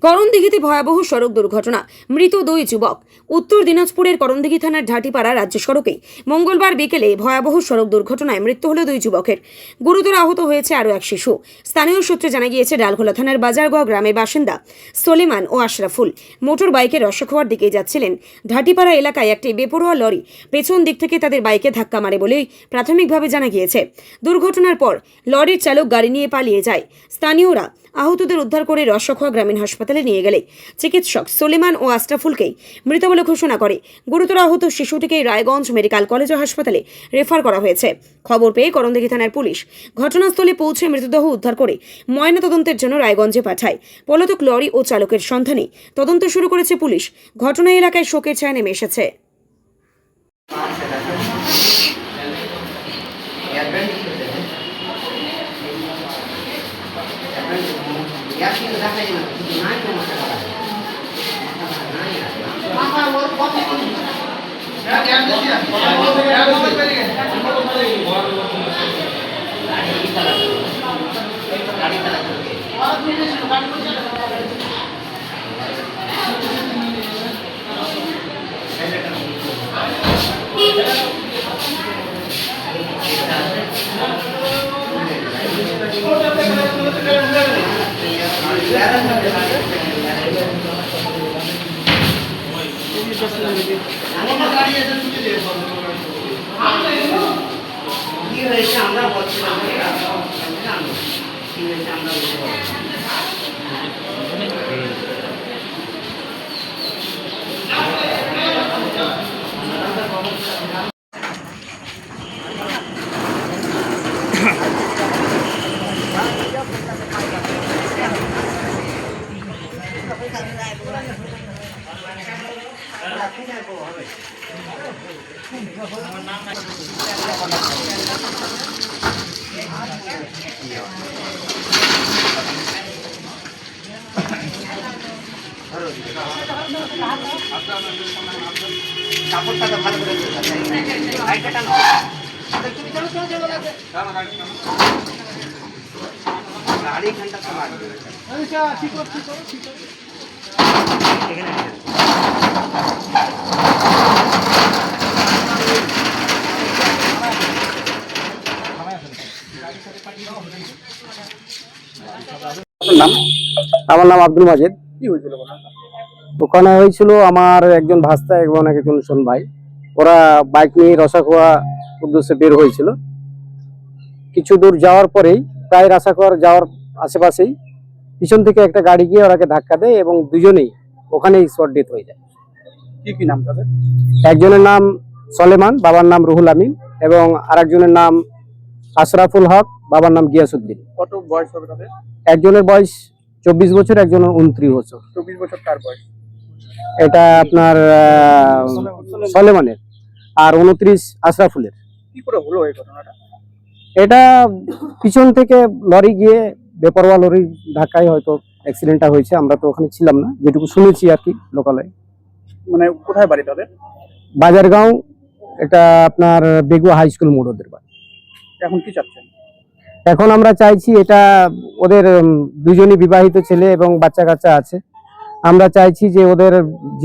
করণদিঘিতে ভয়াবহ সড়ক দুর্ঘটনা, মৃত দুই যুবক। উত্তর দিনাজপুরের করণদিঘি থানার ঢাটিপাড়া রাজ্য সড়কে মঙ্গলবার বিকেলে ভয়াবহ সড়ক দুর্ঘটনায় মৃত্যু হল দুই যুবকের। গুরুতর আহত হয়েছে আরও এক শিশু। স্থানীয় সূত্রে জানা গিয়েছে, ডালখোলা থানার বাজারগাঁও গ্রামের বাসিন্দা সলিমান ও আশরাফুল মোটর বাইকে রসখোয়ার দিকে যাচ্ছিলেন। ঢাটিপাড়া এলাকায় একটি বেপরোয়া লরি পেছন দিক থেকে তাদের বাইকে ধাক্কা মারে বলেই প্রাথমিকভাবে জানা গিয়েছে। দুর্ঘটনার পর লরির চালক গাড়ি নিয়ে পালিয়ে যায়। স্থানীয়রা আহতদের উদ্ধার করে রসখোয়া গ্রামীণ হাসপাতালে নিয়ে গেলে চিকিৎসক সলিমান ও আশরাফুলকেই মৃত বলে ঘোষণা করে। গুরুতর আহত শিশুটিকে রায়গঞ্জ মেডিকেল কলেজ ও হাসপাতালে রেফার করা হয়েছে। খবর পেয়ে করণদিঘি থানার পুলিশ ঘটনাস্থলে পৌঁছে মৃতদেহ উদ্ধার করে ময়নাতদন্তের জন্য রায়গঞ্জে পাঠায়। পলাতক লরি ও চালকের সন্ধানে তদন্ত শুরু করেছে পুলিশ। ঘটনা এলাকায় শোকের ছায়া নেমে এসেছে। কাপড়টা ভালো করে গাড়ি ঘন্টা আমার নাম আব্দুল মাজিদ। কি হয়েছিল ওখানে? হয়েছিল আমার একজন ভাস্তা এবং একজন শোন ভাই, ওরা বাইক নিয়ে রসাখোয়া উদ্দেশ্যে বের হয়েছিল। কিছু দূর যাওয়ার পরেই, প্রায় রসাখোয়ার যাওয়ার আশেপাশেই পিছন থেকে একটা গাড়ি গিয়ে ওরাকে ধাক্কা দেয় এবং দুজনেই ওখানেই স্পট ডেথ হয়ে যায়। কি নাম তাদের? একজনের নাম সলেমান, বাবার নাম রুহুল আমিন, এবং আরেকজনের নাম আশরাফুল হক, বাবার নাম গিয়াসউদ্দিন। কত বয়স হবে তাদের? একজনের বয়স 24 বছর, একজনের 29 বছর। 24 বছর কার বয়স? এটা আপনার সলেমানের, আর 29 আশরাফুলের। কি করে হলো এই ঘটনাটা? এটা পিছন থেকে লরি গিয়ে বেপরোয়া লরি ধাক্কায় হয়তো অ্যাক্সিডেন্টটা হয়েছে। আমরা তো ওখানে ছিলাম না, যেটুকু শুনেছি আর কি লোকালয়ে। মানে কোথায় বাড়ি তাদের? বাজারগাঁও, এটা আপনার বেগুয়া হাই স্কুল মোড় ওদের বাড়ি। এখন কি চাচ্ছেন? এখন আমরা চাইছি, এটা ওদের দুজনই বিবাহিত ছেলে এবং বাচ্চা কাচ্চা আছে। আমরা চাইছি যে ওদের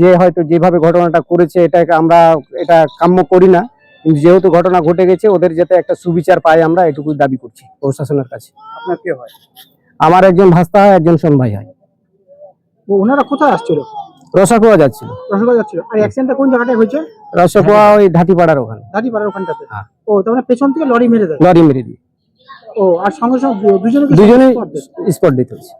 যে হয়তো যেভাবে ঘটনাটা করেছে, এটাকে আমরা এটা কাম্য করি না, কিন্তু যেহেতু ঘটনা ঘটে গেছে, ওদের যাতে একটা সুবিচার পাই, আমরা এটুকুই দাবি করছি প্রশাসনের কাছে। আপনার কে হয়? আমার একজন ভাস্তা হয়, একজন শোন ভাই হয়। ওনারা কোথায় আসছিল? রসাখোয়া যাচ্ছিল। রসগোল্লা যাচ্ছিল। আর অ্যাক্সিডেন্টটা কোন জায়গাটায় হয়েছে? রসাখোয়া ওই ঢাটিপাড়ার ওখানে। ঢাটিপাড়ার ওখানটাতে? হ্যাঁ। ও, তার মানে পেছন থেকে লরি মেরে দেয়? লরি মেরে দিয়ে। ও, আর সঙ্গে সঙ্গে দুজনে দুজনেই স্পট ডেথ হয়েছে।